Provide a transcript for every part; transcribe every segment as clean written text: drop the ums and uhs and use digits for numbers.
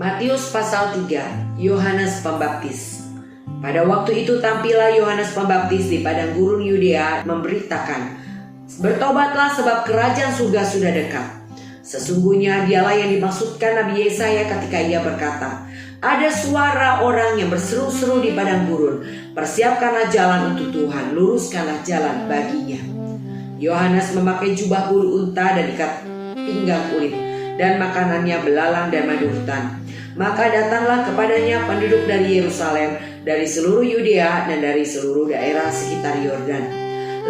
Matius pasal 3, Yohanes Pembaptis. Pada waktu itu tampillah Yohanes Pembaptis di padang gurun Yudea memberitakan, "Bertobatlah sebab kerajaan surga sudah dekat." Sesungguhnya dialah yang dimaksudkan Nabi Yesaya ketika ia berkata, "Ada suara orang yang berseru-seru di padang gurun, persiapkanlah jalan untuk Tuhan, luruskanlah jalan baginya." Yohanes memakai jubah bulu unta dan ikat pinggang kulit, dan makanannya belalang dan madu hutan. Maka datanglah kepadanya penduduk dari Yerusalem, dari seluruh Yudea dan dari seluruh daerah sekitar Yordan.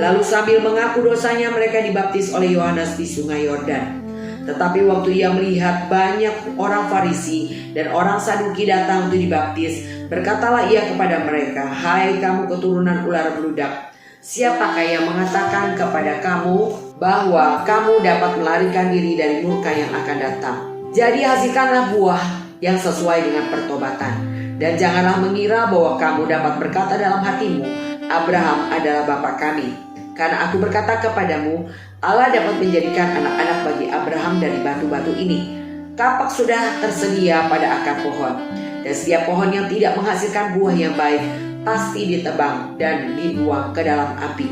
Lalu sambil mengaku dosanya mereka dibaptis oleh Yohanes di sungai Yordan. Tetapi waktu ia melihat banyak orang Farisi dan orang Saduki datang untuk dibaptis, berkatalah ia kepada mereka, "Hai kamu keturunan ular beludak, siapakah yang mengatakan kepada kamu bahwa kamu dapat melarikan diri dari murka yang akan datang? Jadi hasilkanlah buah yang sesuai dengan pertobatan. Dan janganlah mengira bahwa kamu dapat berkata dalam hatimu, Abraham adalah bapa kami. Karena aku berkata kepadamu, Allah dapat menjadikan anak-anak bagi Abraham dari batu-batu ini. Kapak sudah tersedia pada akar pohon, dan setiap pohon yang tidak menghasilkan buah yang baik pasti ditebang dan dibuang ke dalam api.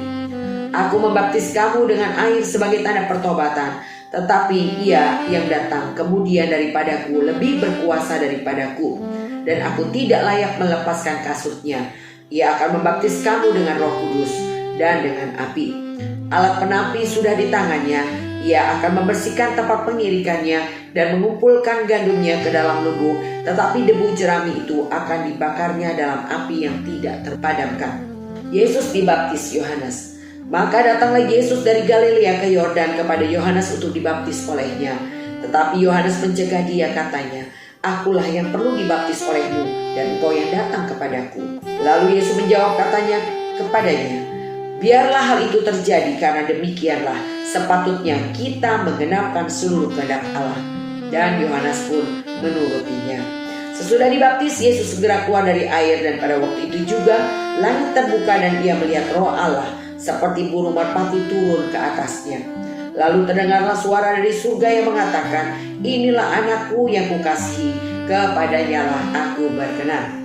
Aku membaptis kamu dengan air sebagai tanda pertobatan, tetapi ia yang datang kemudian daripadaku lebih berkuasa daripadaku, dan aku tidak layak melepaskan kasutnya. Ia akan membaptis kamu dengan Roh Kudus dan dengan api. Alat penampi sudah di tangannya. Ia akan membersihkan tempat pengirikannya dan mengumpulkan gandumnya ke dalam lubung, tetapi debu jerami itu akan dibakarnya dalam api yang tidak terpadamkan." Yesus dibaptis Yohanes. Maka datanglah Yesus dari Galilea ke Yordan kepada Yohanes untuk dibaptis olehnya. Tetapi Yohanes mencegah dia, katanya, "Akulah yang perlu dibaptis olehmu, dan engkau yang datang kepadaku." Lalu Yesus menjawab katanya kepadanya, "Biarlah hal itu terjadi, karena demikianlah sepatutnya kita menggenapkan seluruh kehendak Allah." Dan Yohanes pun menurutinya. Sesudah dibaptis, Yesus segera keluar dari air, dan pada waktu itu juga langit terbuka dan ia melihat Roh Allah seperti burung merpati turun ke atasnya. Lalu terdengarlah suara dari surga yang mengatakan, "Inilah anakku yang kukasihi, kepadanya lah aku berkenan."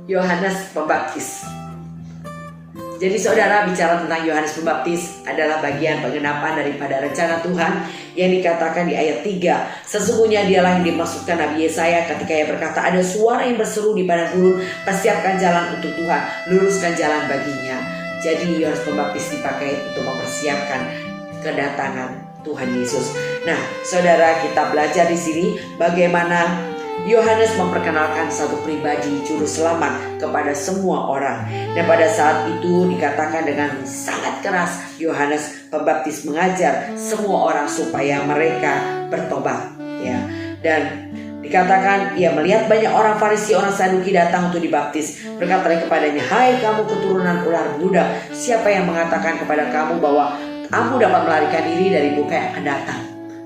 Yohanes Pembaptis. Jadi saudara, bicara tentang Yohanes Pembaptis adalah bagian pengenapan daripada rencana Tuhan yang dikatakan di ayat 3. Sesungguhnya dialah yang dimaksudkan Nabi Yesaya ketika ia berkata, "Ada suara yang berseru di padang gurun, persiapkan jalan untuk Tuhan, luruskan jalan baginya." Jadi Yohanes Pembaptis dipakai untuk mempersiapkan kedatangan Tuhan Yesus. Nah, saudara, kita belajar di sini bagaimana Yohanes memperkenalkan satu pribadi juru selamat kepada semua orang. Dan pada saat itu dikatakan dengan sangat keras, Yohanes Pembaptis mengajar semua orang supaya mereka bertobat, ya. Dan dikatakan ia melihat banyak orang Farisi, orang Saduki datang untuk dibaptis. Berkatalah kepadanya, "Hai kamu keturunan ular beludak, siapa yang mengatakan kepada kamu bahwa kamu dapat melarikan diri dari murka yang akan datang?"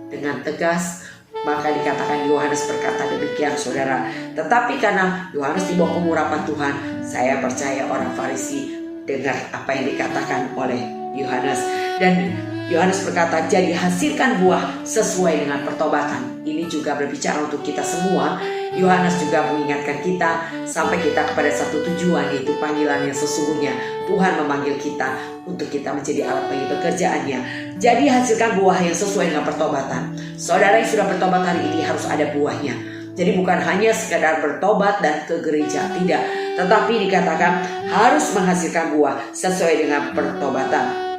Dengan tegas maka dikatakan Yohanes berkata demikian, saudara. Tetapi karena Yohanes dibawa pengurapan Tuhan, saya percaya orang Farisi dengar apa yang dikatakan oleh Yohanes. Dan Yohanes berkata, "Jadi hasilkan buah sesuai dengan pertobatan." Ini juga berbicara untuk kita semua. Yohanes juga mengingatkan kita sampai kita kepada satu tujuan, yaitu panggilan yang sesungguhnya. Tuhan memanggil kita untuk kita menjadi alat bagi pekerjaannya. Jadi hasilkan buah yang sesuai dengan pertobatan. Saudara yang sudah bertobat hari ini harus ada buahnya. Jadi bukan hanya sekadar bertobat dan ke gereja, tidak. Tetapi dikatakan harus menghasilkan buah sesuai dengan pertobatan.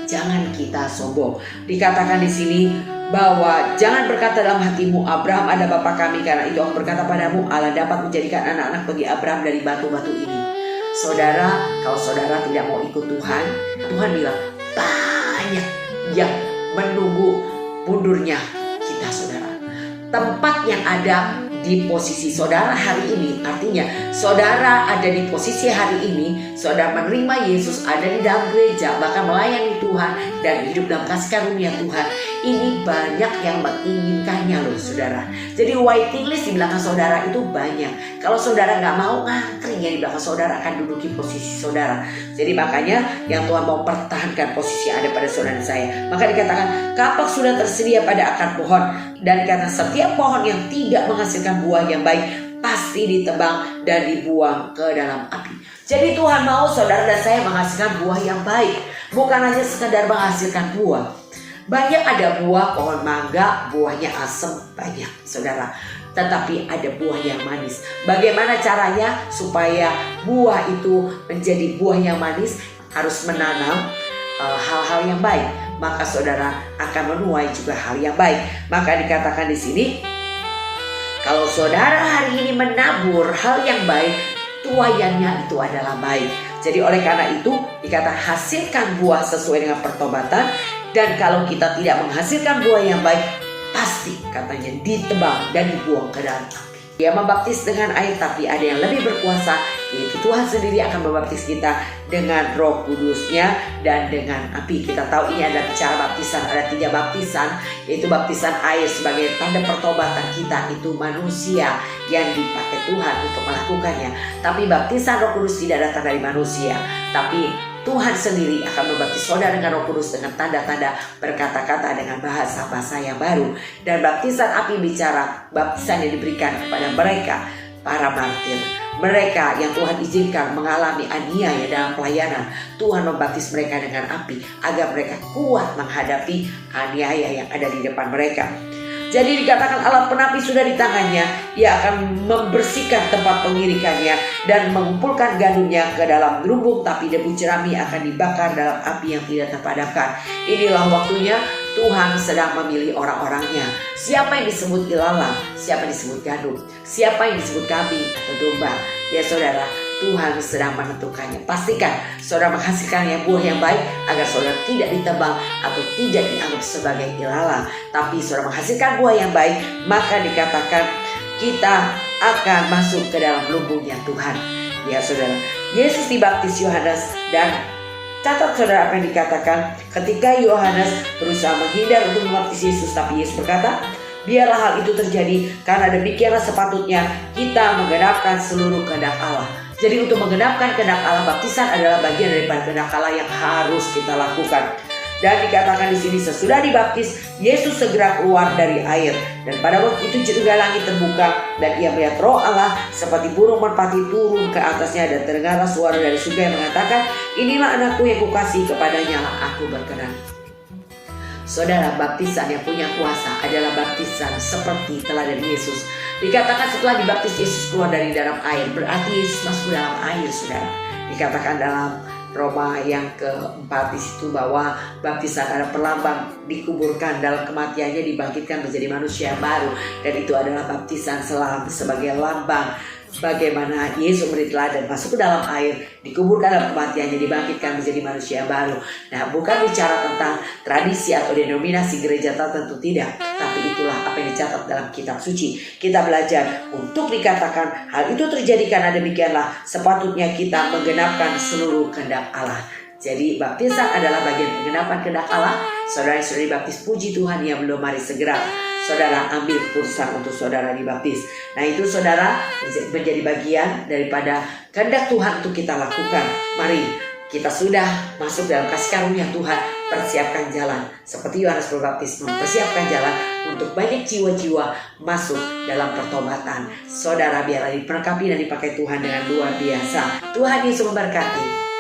Jangan kita sombong. Dikatakan di sini bahwa jangan berkata dalam hatimu, "Abraham ada bapa kami," karena itu aku berkata padamu, Allah dapat menjadikan anak-anak bagi Abraham dari batu-batu ini. Saudara, kalau saudara tidak mau ikut Tuhan, Tuhan bilang banyak yang menunggu mundurnya kita, saudara. Tempat yang ada di posisi saudara hari ini. Artinya saudara ada di posisi hari ini, saudara menerima Yesus, ada di dalam gereja, bahkan melayani Tuhan dan hidup dalam kasih karunia Tuhan. Ini banyak yang menginginkannya loh saudara. Jadi waiting list di belakang saudara itu banyak. Kalau saudara gak mau, ngantri ya di belakang saudara akan duduki posisi saudara. Jadi makanya yang Tuhan mau pertahankan posisi yang ada pada saudara dan saya. Maka dikatakan kapak sudah tersedia pada akar pohon, dan dikatakan setiap pohon yang tidak menghasilkan buah yang baik pasti ditebang dan dibuang ke dalam api. Jadi Tuhan mau saudara dan saya menghasilkan buah yang baik, bukan hanya sekedar menghasilkan buah. Banyak ada buah pohon mangga, buahnya asam banyak saudara, tetapi ada buah yang manis. Bagaimana caranya supaya buah itu menjadi buah yang manis? Harus menanam hal-hal yang baik, maka saudara akan menuai juga hal yang baik. Maka dikatakan di sini, kalau saudara hari ini menabur hal yang baik, tuaiannya itu adalah baik. Jadi oleh karena itu dikatakan hasilkan buah sesuai dengan pertobatan. Dan kalau kita tidak menghasilkan buah yang baik, pasti katanya ditebang dan dibuang ke dalam api. Dia membaptis dengan air, tapi ada yang lebih berkuasa, yaitu Tuhan sendiri akan membaptis kita dengan Roh Kudusnya dan dengan api. Kita tahu ini adalah bicara baptisan, ada 3 baptisan, yaitu baptisan air sebagai tanda pertobatan kita, itu manusia yang dipakai Tuhan untuk melakukannya. Tapi baptisan Roh Kudus tidak datang dari manusia, tapi Tuhan sendiri akan membaptis saudara dengan Roh Kudus dengan tanda-tanda, berkata-kata dengan bahasa-bahasa yang baru. Dan baptisan api bicara baptisan yang diberikan kepada mereka, para martir, mereka yang Tuhan izinkan mengalami aniaya dalam pelayanan. Tuhan membaptis mereka dengan api agar mereka kuat menghadapi aniaya yang ada di depan mereka. Jadi dikatakan alat penapi sudah di tangannya. Ia akan membersihkan tempat pengirikannya dan mengumpulkan gandumnya ke dalam lumbung, tapi debu jerami akan dibakar dalam api yang tidak terpadamkan. Inilah waktunya Tuhan sedang memilih orang-orangnya. Siapa yang disebut ilalang, siapa yang disebut gandum, siapa yang disebut kambing atau domba. Ya saudara, Tuhan sedang menentukannya. Pastikan saudara menghasilkan yang buah yang baik agar saudara tidak ditebang atau tidak dianggap sebagai ilalang, tapi saudara menghasilkan buah yang baik, maka dikatakan kita akan masuk ke dalam lumbungnya Tuhan. Ya saudara, Yesus dibaptis Yohanes, dan catat saudara apa yang dikatakan ketika Yohanes berusaha menghindar untuk membaptis Yesus, tapi Yesus berkata, biarlah hal itu terjadi, karena demikianlah sepatutnya kita menggenapkan seluruh kehendak Allah. Jadi untuk menggenapkan kehendak Allah, baptisan adalah bagian daripada kehendak Allah yang harus kita lakukan. Dan dikatakan di sini sesudah dibaptis, Yesus segera keluar dari air, dan pada waktu itu juga langit terbuka, dan ia melihat Roh Allah seperti burung merpati turun ke atasnya, dan terdengarlah suara dari surga yang mengatakan, inilah anakku yang kukasihi, kepadanya lah aku berkenan. Saudara, baptisan yang punya kuasa adalah baptisan seperti teladan Yesus. Dikatakan setelah dibaptis Yesus keluar dari dalam air, berarti Yesus masuk dalam air saudara. Dikatakan dalam Roma yang keempat di situ bahwa baptisan adalah perlambang dikuburkan dalam kematiannya, dibangkitkan menjadi manusia yang baru. Dan itu adalah baptisan selam sebagai lambang bagaimana Yesus memberi teladan, masuk ke dalam air, dikuburkan dalam kematiannya, dibangkitkan menjadi manusia yang baru. Nah, bukan bicara tentang tradisi atau denominasi gereja tertentu, tidak, tapi itulah apa yang dicatat dalam kitab suci. Kita belajar untuk dikatakan hal itu terjadi karena demikianlah sepatutnya kita menggenapkan seluruh kehendak Allah. Jadi baptisan adalah bagian penggenapan kehendak Allah. Saudara yang sudah dibaptis, puji Tuhan, yang belum, mari segera saudara ambil keputusan untuk saudara dibaptis. Nah, itu saudara menjadi bagian daripada kehendak Tuhan untuk kita lakukan. Mari kita sudah masuk dalam kasih karunia Tuhan, persiapkan jalan seperti Yohanes Pembaptis mempersiapkan jalan untuk banyak jiwa-jiwa masuk dalam pertobatan. Saudara, biarlah diperlengkapi dan dipakai Tuhan dengan luar biasa. Tuhan Yesus memberkati.